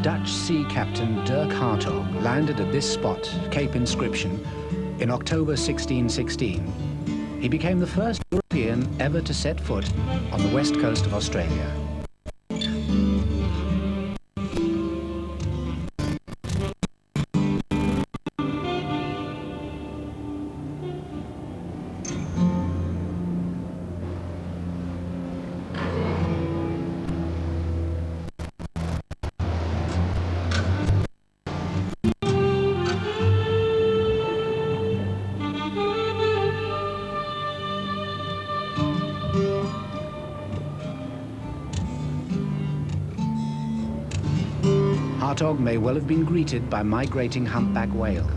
Dutch sea captain Dirk Hartog landed at this spot, Cape Inscription, in October 1616. He became the first European ever to set foot on the west coast of Australia. Hartog may well have been greeted by migrating humpback whales.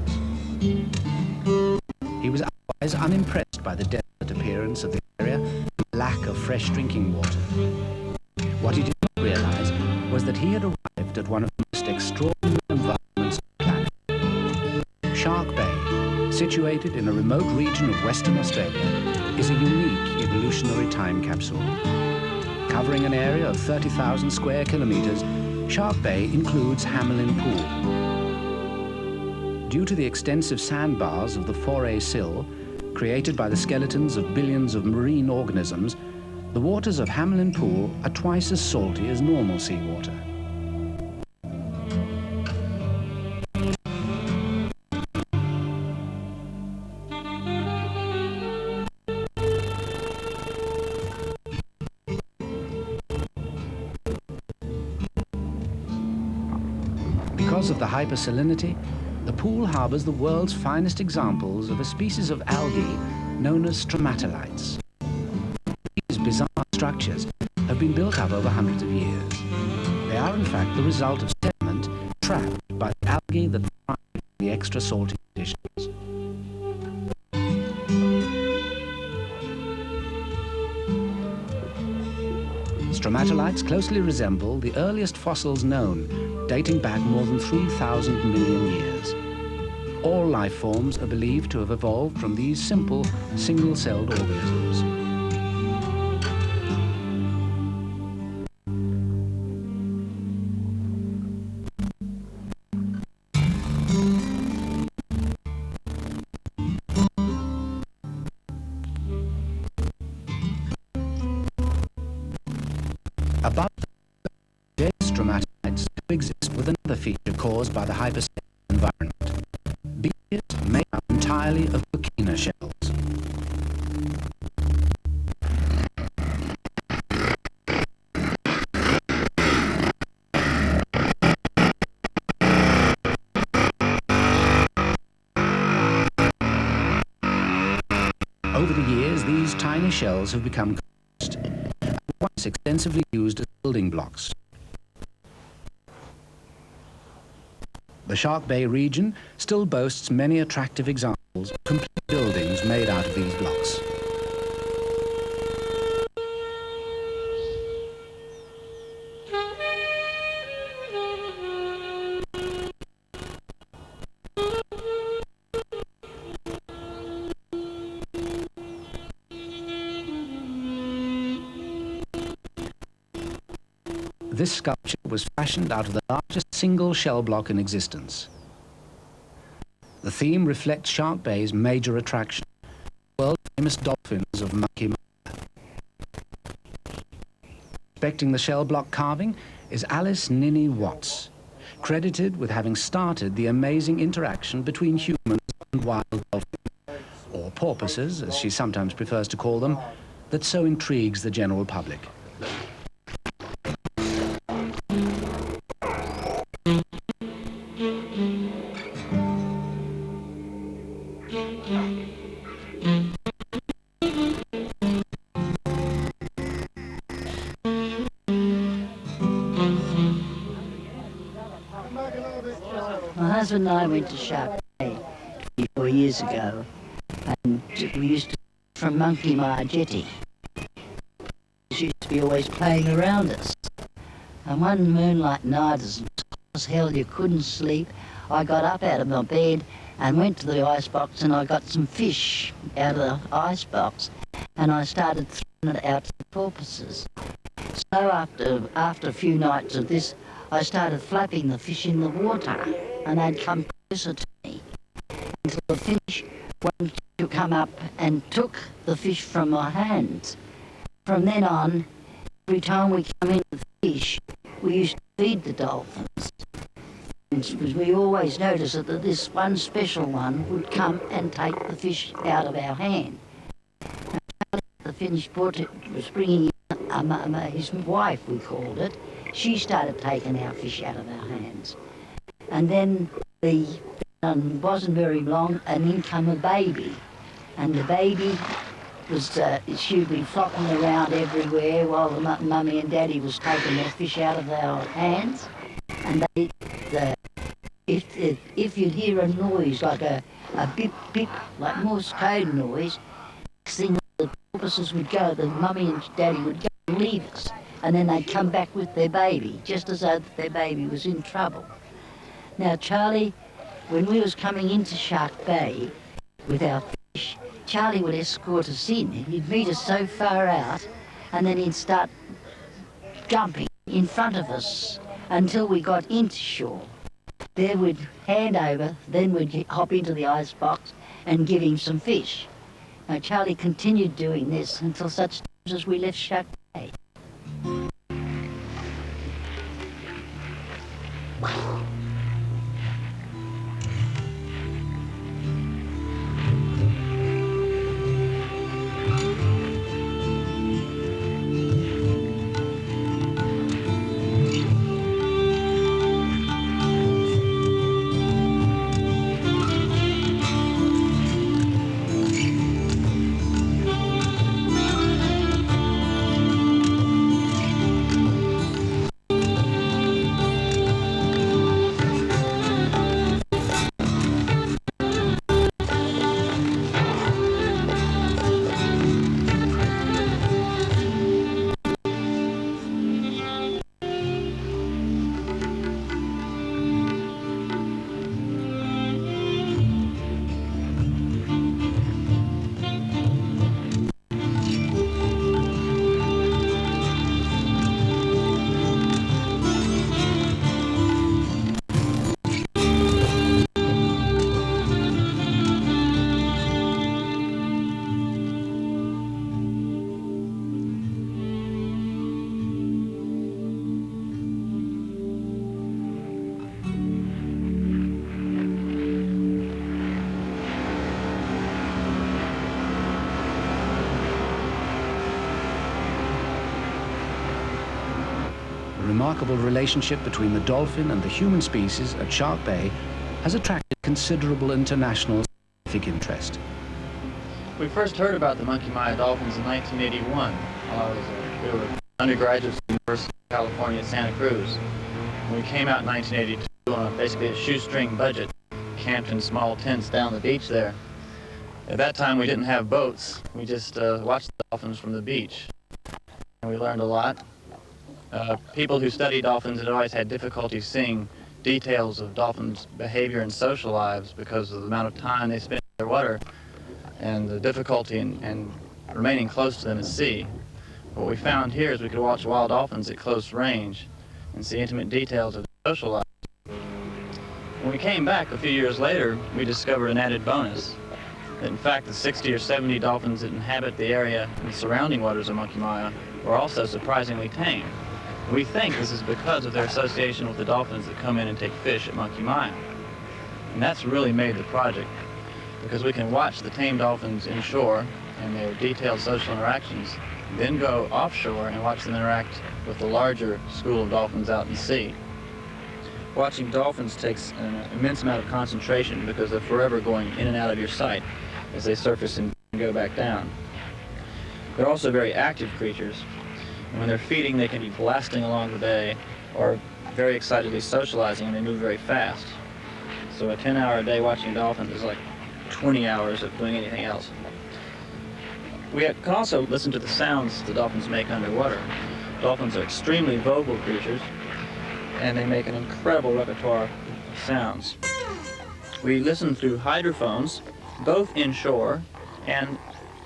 He was otherwise unimpressed by the desert appearance of the area and the lack of fresh drinking water. What he did not realize was that he had arrived at one of the most extraordinary environments on the planet. Shark Bay, situated in a remote region of Western Australia, is a unique evolutionary time capsule. Covering an area of 30,000 square kilometers, Shark Bay includes Hamelin Pool. Due to the extensive sandbars of the Foray Sill, created by the skeletons of billions of marine organisms, the waters of Hamelin Pool are twice as salty as normal seawater. Because of the hypersalinity, the pool harbors the world's finest examples of a species of algae known as stromatolites. These bizarre structures have been built up over hundreds of years. They are in fact the result of sediment trapped by the algae that thrive in the extra salty conditions. Stromatolites closely resemble the earliest fossils known, dating back more than 3,000 million years. All life forms are believed to have evolved from these simple, single-celled organisms. Above the stromatolites exist with another feature caused by the hypersalinity environment. Beaches made up entirely of coquina shells. Over the years, these tiny shells have become compressed and once extensively used as building blocks. The Shark Bay region still boasts many attractive examples of complete buildings made out of these blocks. This sculpture was fashioned out of the largest single shell block in existence. The theme reflects Shark Bay's major attraction, the world-famous dolphins of Monkey Mia. Inspecting the shell block carving is Alice Ninny Watts, credited with having started the amazing interaction between humans and wild dolphins, or porpoises, as she sometimes prefers to call them, that so intrigues the general public. My husband and I went to Shark Bay 24 years ago, and we used to from Monkey Mia jetty. She used to be always playing around us. And one moonlight night, as hot as hell, you couldn't sleep, I got up out of my bed and went to the icebox, and I got some fish out of the icebox, and I started throwing it out to the porpoises. So after a few nights of this, I started flapping the fish in the water, and they'd come closer to me until the fish wanted to come up and took the fish from my hands. From then on, every time we come in with fish, we used to feed the dolphins. Because we always noticed that this one special one would come and take the fish out of our hand. And the Finnish was bringing in his wife, we called it. She started taking our fish out of our hands. And then wasn't very long, and in came a baby. And the baby was, she'd be flopping around everywhere while the mummy and daddy was taking their fish out of our hands. And if you'd hear a noise like a bip bip, like Morse code noise, next thing the porpoises would go, the mummy and daddy would go and leave us. And then they'd come back with their baby, just as though their baby was in trouble. Now, Charlie, when we was coming into Shark Bay with our fish, Charlie would escort us in. He'd meet us so far out, and then he'd start jumping in front of us until we got into shore. There we'd hand over, then we'd hop into the icebox and give him some fish. Now, Charlie continued doing this until such times as we left Shark Bay. The remarkable relationship between the dolphin and the human species at Shark Bay has attracted considerable international scientific interest. We first heard about the Monkey Mia dolphins in 1981. We were undergraduates at the University of California at Santa Cruz. We came out in 1982 on basically a shoestring budget, camped in small tents down the beach there. At that time we didn't have boats. We just watched the dolphins from the beach. And we learned a lot. People who study dolphins had always had difficulty seeing details of dolphins' behavior and social lives because of the amount of time they spend in the water and the difficulty in remaining close to them at sea. What we found here is we could watch wild dolphins at close range and see intimate details of their social lives. When we came back a few years later, we discovered an added bonus. That in fact, the 60 or 70 dolphins that inhabit the area and the surrounding waters of Monkey Mia were also surprisingly tame. We think this is because of their association with the dolphins that come in and take fish at Monkey Mia. And that's really made the project, because we can watch the tame dolphins inshore and their detailed social interactions, then go offshore and watch them interact with the larger school of dolphins out in sea. Watching dolphins takes an immense amount of concentration because they're forever going in and out of your sight as they surface and go back down. They're also very active creatures, and when they're feeding they can be blasting along the bay or very excitedly socializing, and they move very fast. So a 10-hour a day watching dolphins is like 20 hours of doing anything else. We can also listen to the sounds the dolphins make underwater. Dolphins are extremely vocal creatures, and they make an incredible repertoire of sounds. We listen through hydrophones, both inshore and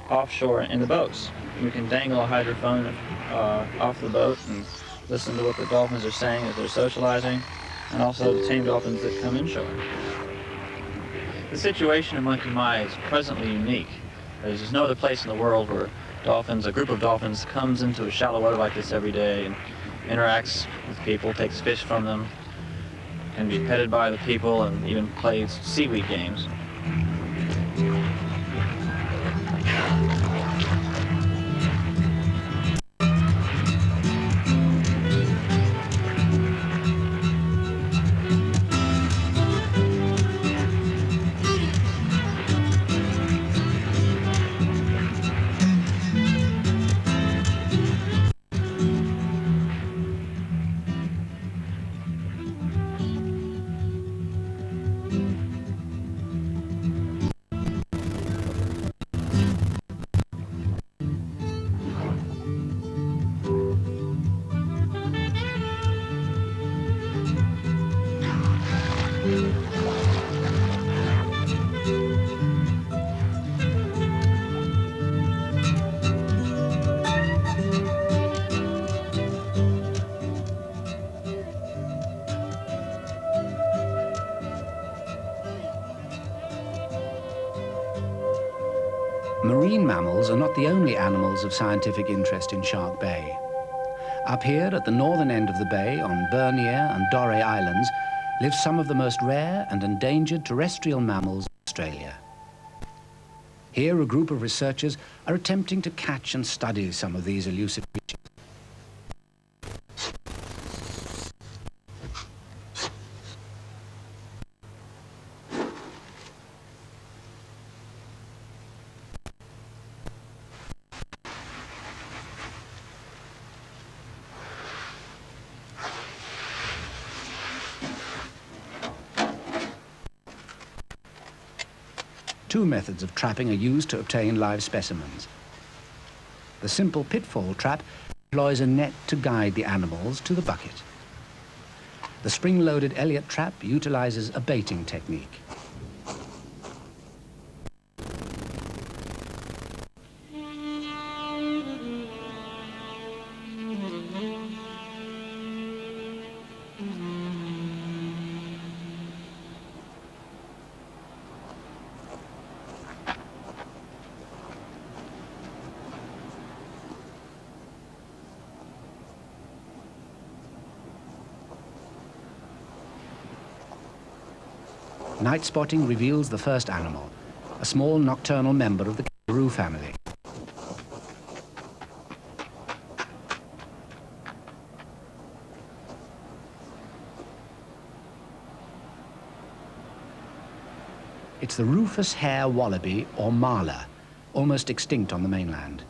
offshore in the boats. We can dangle a hydrophone off the boat and listen to what the dolphins are saying as they're socializing, and also the tame dolphins that come inshore. The situation in Monkey Mia is presently unique. There's just no other place in the world where a group of dolphins comes into a shallow water like this every day and interacts with people, takes fish from them, can be petted by the people, and even plays seaweed games. Marine mammals are not the only animals of scientific interest in Shark Bay. Up here at the northern end of the bay, on Bernier and Doré Islands, live some of the most rare and endangered terrestrial mammals of Australia. Here, a group of researchers are attempting to catch and study some of these elusive creatures. Two methods of trapping are used to obtain live specimens. The simple pitfall trap employs a net to guide the animals to the bucket. The spring-loaded Elliott trap utilizes a baiting technique. Night spotting reveals the first animal, a small nocturnal member of the kangaroo family. It's the rufous hair wallaby, or marla, almost extinct on the mainland.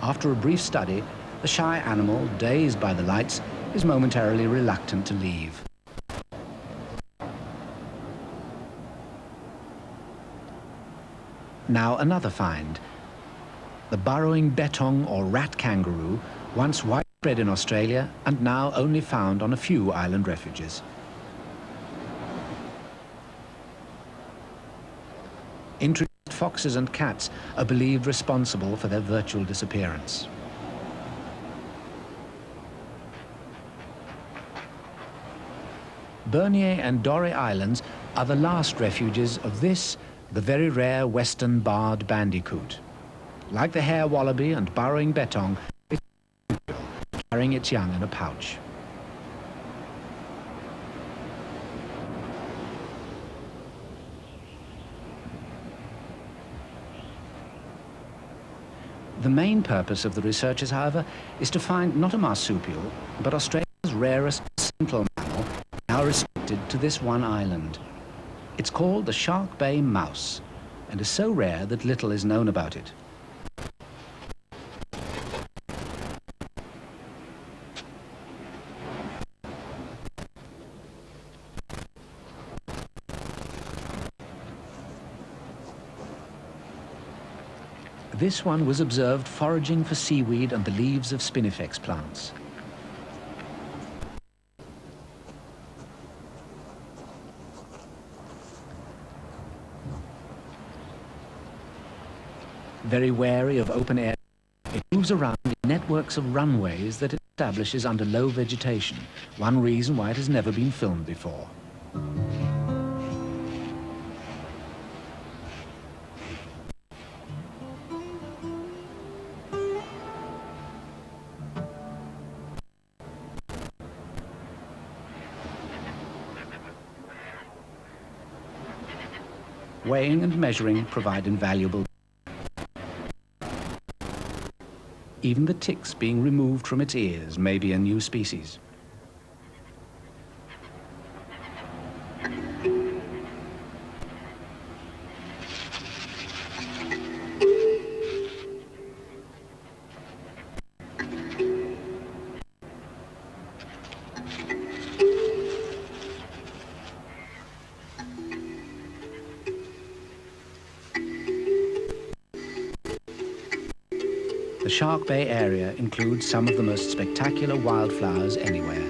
After a brief study, the shy animal, dazed by the lights, is momentarily reluctant to leave. Now another find. The burrowing betong or rat kangaroo, once widespread in Australia and now only found on a few island refuges. Introduced foxes and cats are believed responsible for their virtual disappearance. Bernier and Doré Islands are the last refuges of this, the very rare western barred bandicoot. Like the hare wallaby and burrowing bettong, it's carrying its young in a pouch. The main purpose of the researchers, however, is to find not a marsupial, but Australia's rarest central mammal, now restricted to this one island. It's called the Shark Bay mouse, and is so rare that little is known about it. This one was observed foraging for seaweed and the leaves of spinifex plants. Very wary of open air, it moves around in networks of runways that it establishes under low vegetation, one reason why it has never been filmed before. Weighing and measuring provide invaluable. Even the ticks being removed from its ears may be a new species. The Shark Bay area includes some of the most spectacular wildflowers anywhere.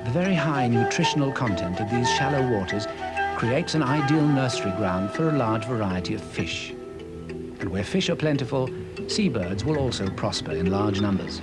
The very high nutritional content of these shallow waters creates an ideal nursery ground for a large variety of fish. And where fish are plentiful, seabirds will also prosper in large numbers.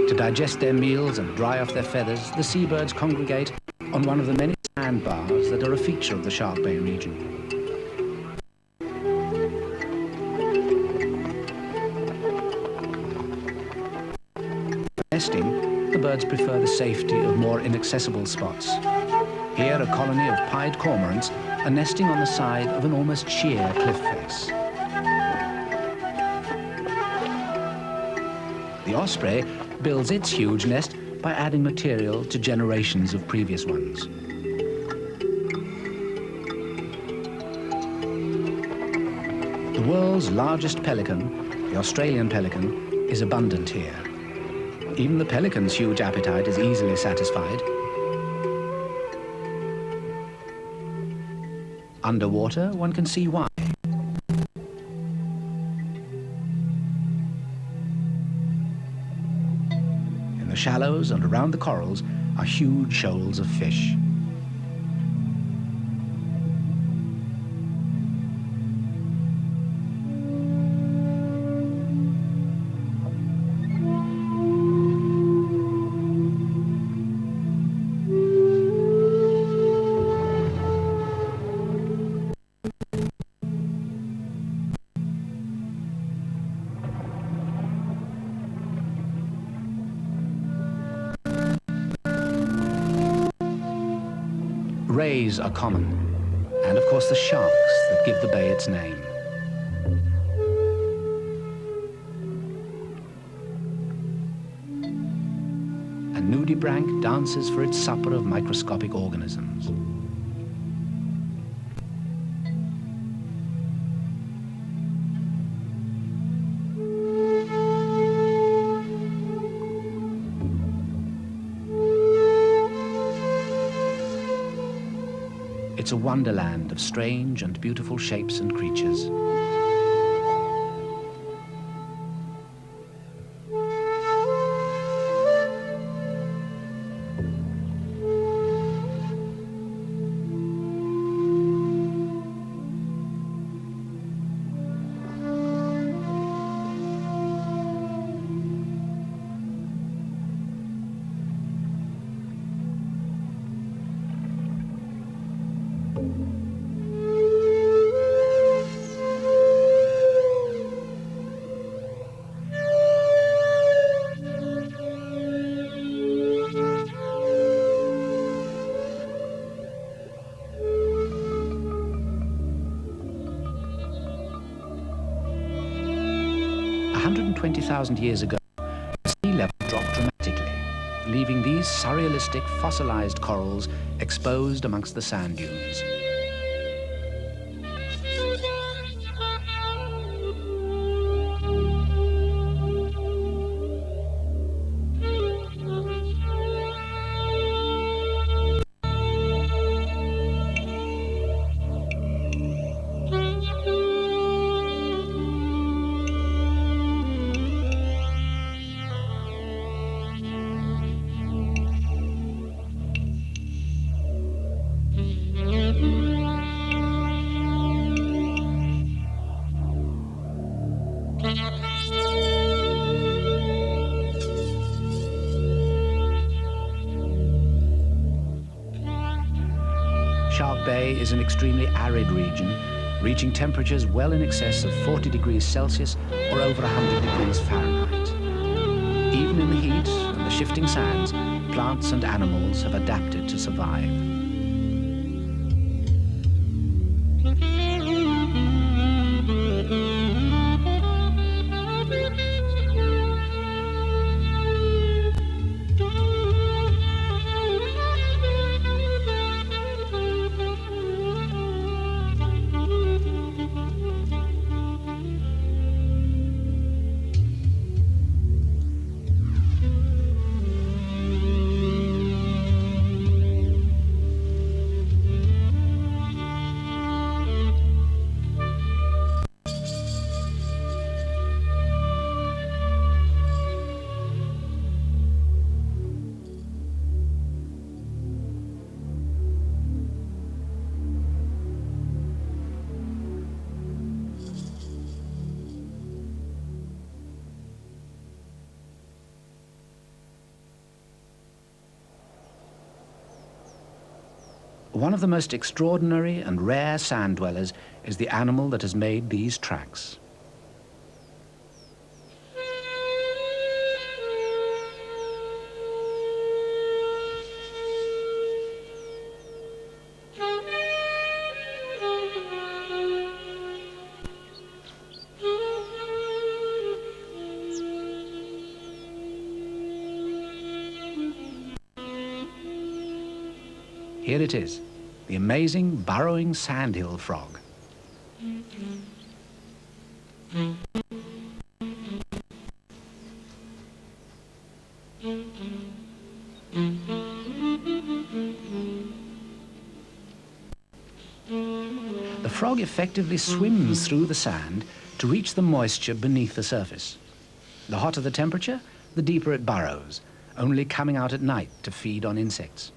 To digest their meals and dry off their feathers, the seabirds congregate on one of the many sandbars that are a feature of the Shark Bay region. For nesting, the birds prefer the safety of more inaccessible spots. Here, a colony of pied cormorants are nesting on the side of an almost sheer cliff face. The osprey builds its huge nest by adding material to generations of previous ones. The world's largest pelican, the Australian pelican, is abundant here. Even the pelican's huge appetite is easily satisfied. Underwater, one can see why. In the shallows and around the corals are huge shoals of fish. Rays are common, and of course the sharks that give the bay its name. And nudibranch dances for its supper of microscopic organisms. It's a wonderland of strange and beautiful shapes and creatures. $120,000 years ago, the sea level dropped dramatically, leaving these surrealistic fossilized corals exposed amongst the sand dunes. Shark Bay is an extremely arid region, reaching temperatures well in excess of 40 degrees Celsius or over 100 degrees Fahrenheit. Even in the heat and the shifting sands, plants and animals have adapted to survive. One of the most extraordinary and rare sand dwellers is the animal that has made these tracks. Here it is, the amazing burrowing sandhill frog. The frog effectively swims through the sand to reach the moisture beneath the surface. The hotter the temperature, the deeper it burrows, only coming out at night to feed on insects.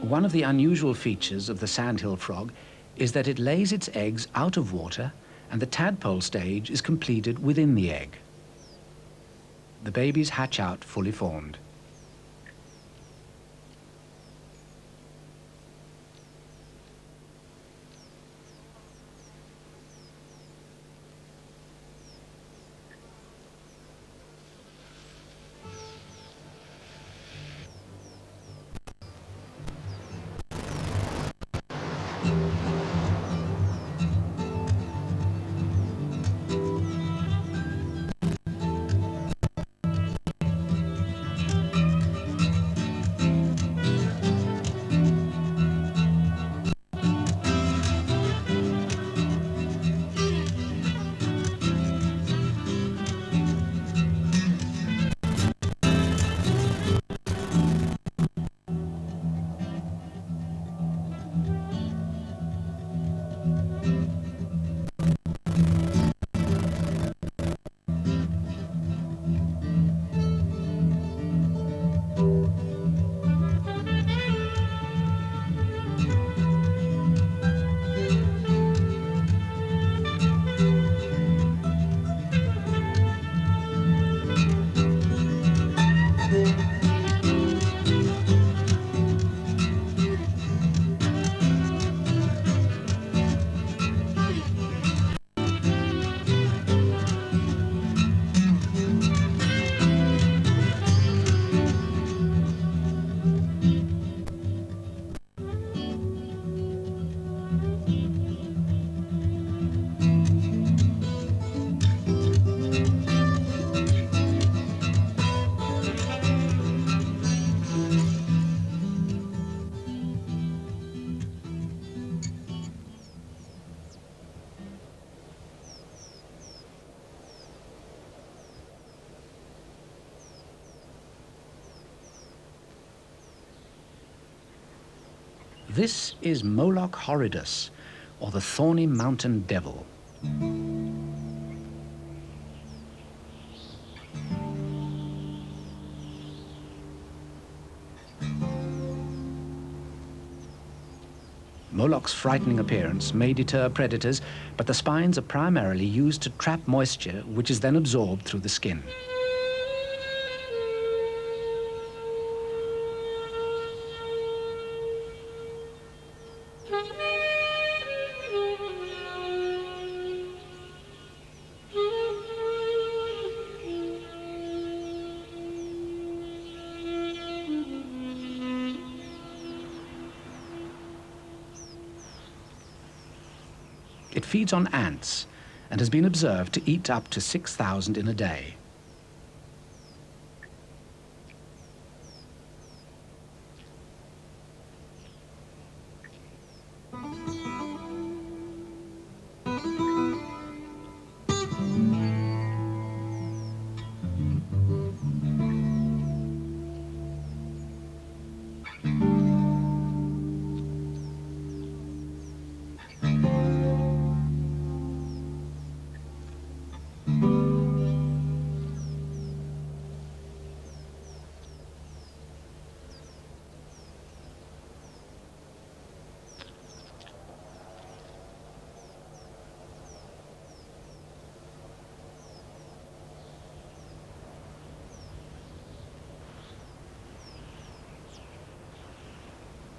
One of the unusual features of the sandhill frog is that it lays its eggs out of water, and the tadpole stage is completed within the egg. The babies hatch out fully formed. This is Moloch horridus, or the thorny mountain devil. Moloch's frightening appearance may deter predators, but the spines are primarily used to trap moisture, which is then absorbed through the skin. It feeds on ants and has been observed to eat up to 6,000 in a day.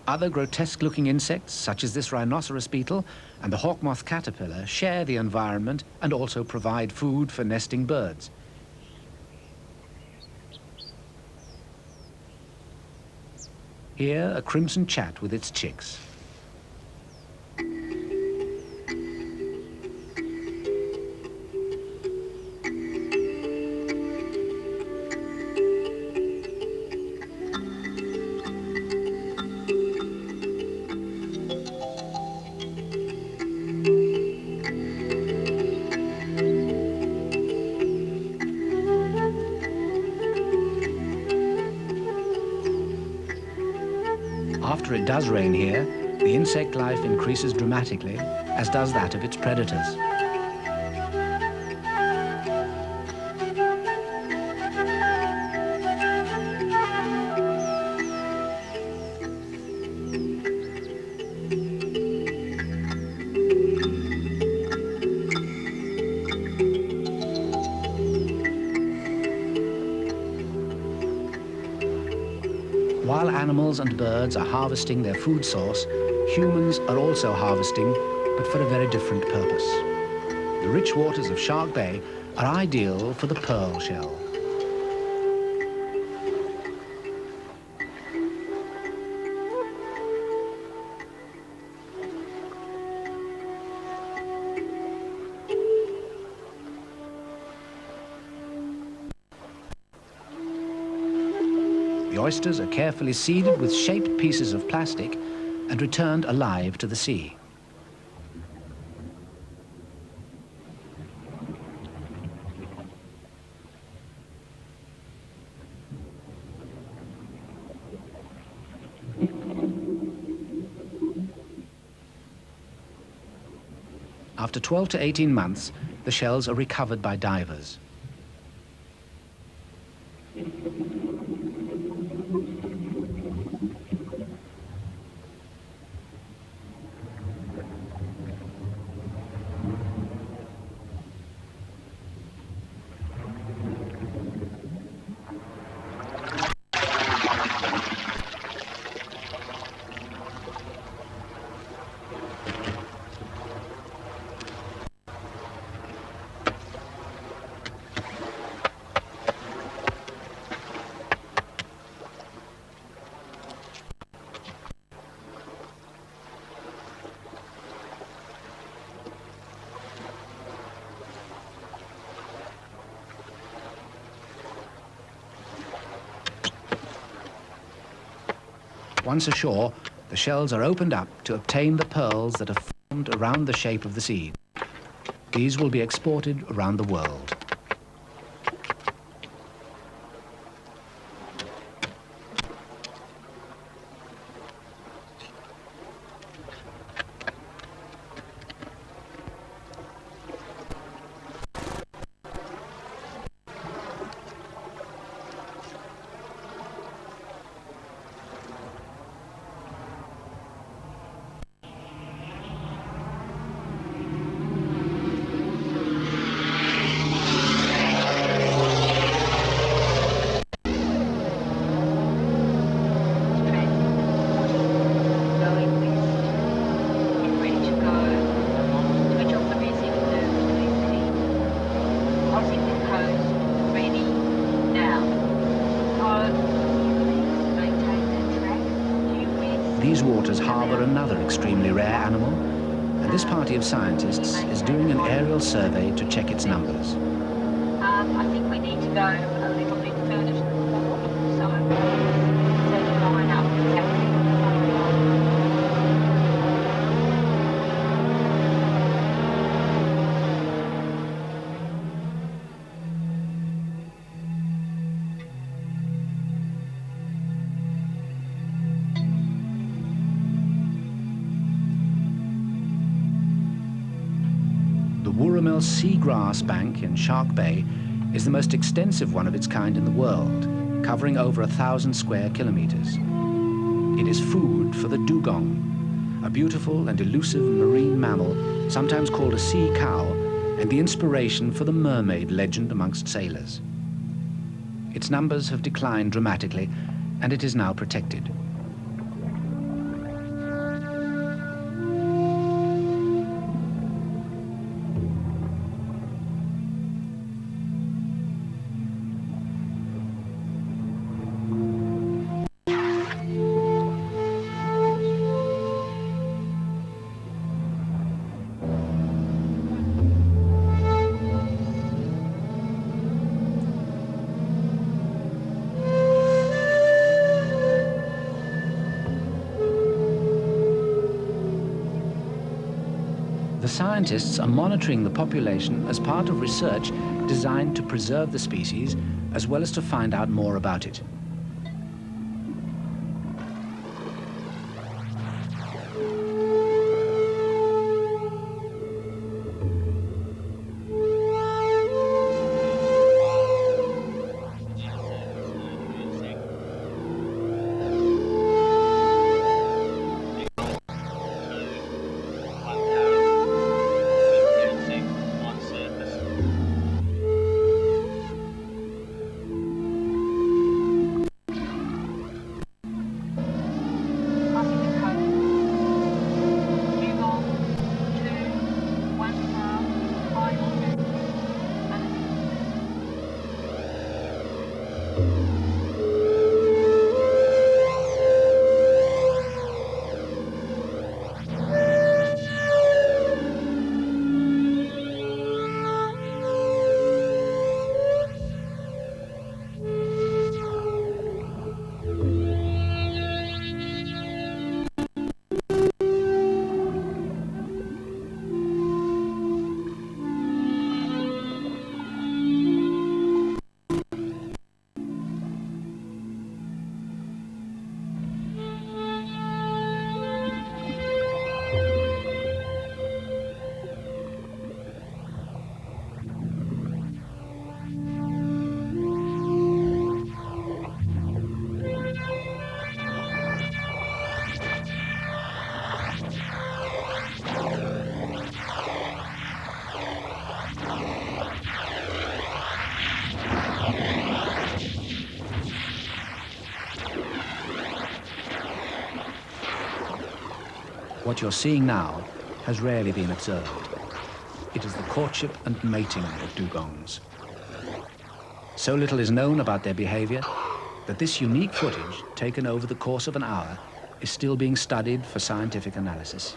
Other grotesque-looking insects, such as this rhinoceros beetle and the hawkmoth caterpillar, share the environment and also provide food for nesting birds. Here, a crimson chat with its chicks. After it does rain here, the insect life increases dramatically, as does that of its predators. While animals and birds are harvesting their food source, humans are also harvesting, but for a very different purpose. The rich waters of Shark Bay are ideal for the pearl shell. The oysters are carefully seeded with shaped pieces of plastic and returned alive to the sea. After 12 to 18 months, the shells are recovered by divers. Once ashore, the shells are opened up to obtain the pearls that are formed around the shape of the seed. These will be exported around the world. these waters harbour another extremely rare animal, and this party of scientists is doing an aerial survey to check its numbers. I think we need to go a little bit further to the port, so set the line up exactly. The Wooramel seagrass bank in Shark Bay is the most extensive one of its kind in the world, covering over 1,000 square kilometers. It is food for the dugong, a beautiful and elusive marine mammal, sometimes called a sea cow, and the inspiration for the mermaid legend amongst sailors. Its numbers have declined dramatically, and it is now protected. The scientists are monitoring the population as part of research designed to preserve the species, as well as to find out more about it. What you're seeing now has rarely been observed. It is the courtship and mating of dugongs. So little is known about their behavior that this unique footage, taken over the course of an hour, is still being studied for scientific analysis.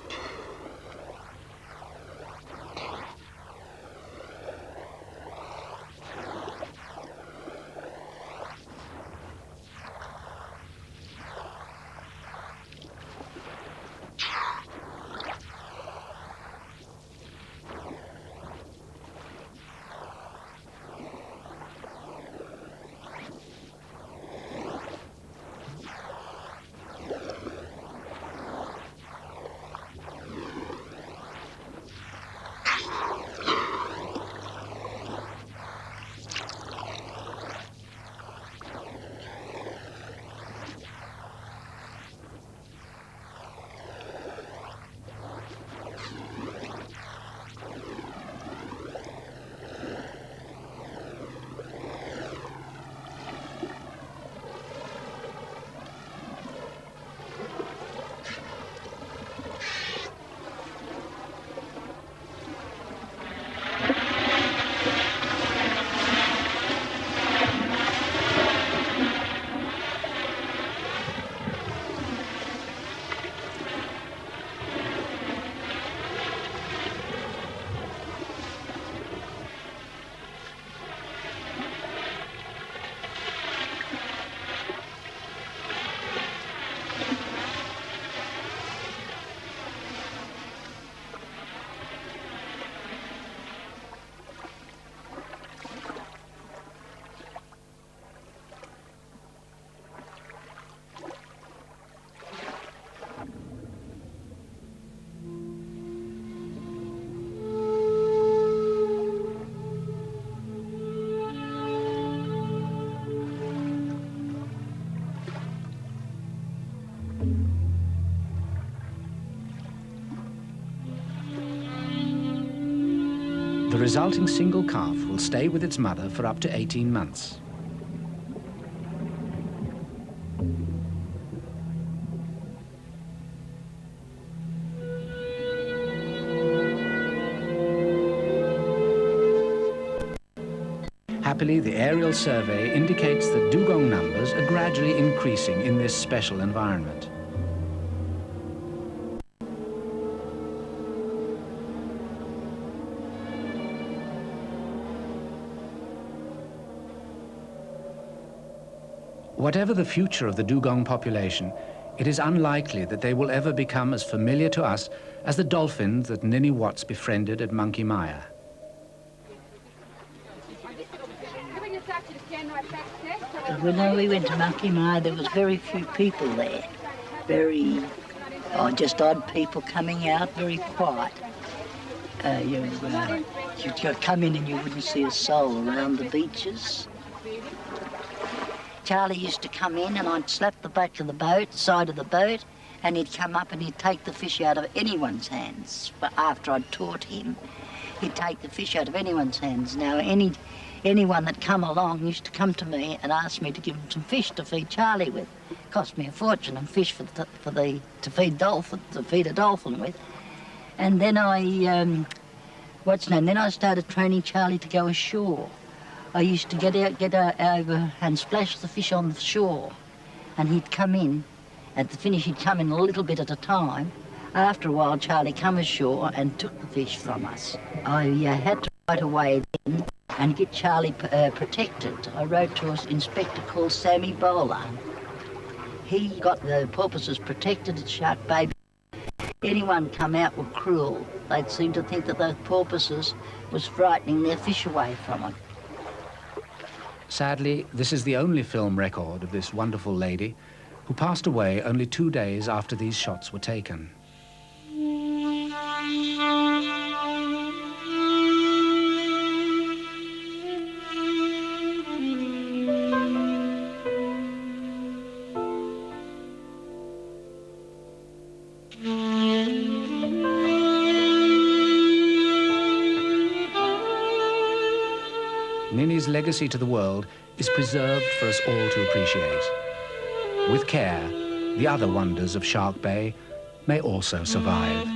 The resulting single calf will stay with its mother for up to 18 months. Happily, the aerial survey indicates that dugong numbers are gradually increasing in this special environment. Whatever the future of the dugong population, it is unlikely that they will ever become as familiar to us as the dolphins that Ninny Watts befriended at Monkey Mia. When we went to Monkey Mia, there was very few people there. Just odd people coming out, very quiet. You'd come in and you wouldn't see a soul around the beaches. Charlie used to come in and I'd slap the back of the boat, side of the boat, and he'd come up and he'd take the fish out of anyone's hands. But after I'd taught him, he'd take the fish out of anyone's hands. Now, anyone that come along used to come to me and ask me to give them some fish to feed Charlie with. It cost me a fortune and fish to feed a dolphin with. And then then I started training Charlie to go ashore. I used to get over and splash the fish on the shore, and he'd come in. At the finish, he'd come in a little bit at a time. After a while, Charlie come ashore and took the fish from us. I had to right away then and get Charlie protected. I wrote to an inspector called Sammy Bowler. He got the porpoises protected at Shark Bay. Anyone come out were cruel. They'd seem to think that those porpoises was frightening their fish away from them. Sadly, this is the only film record of this wonderful lady who passed away only 2 days after these shots were taken. Ninny's legacy to the world is preserved for us all to appreciate. With care, the other wonders of Shark Bay may also survive.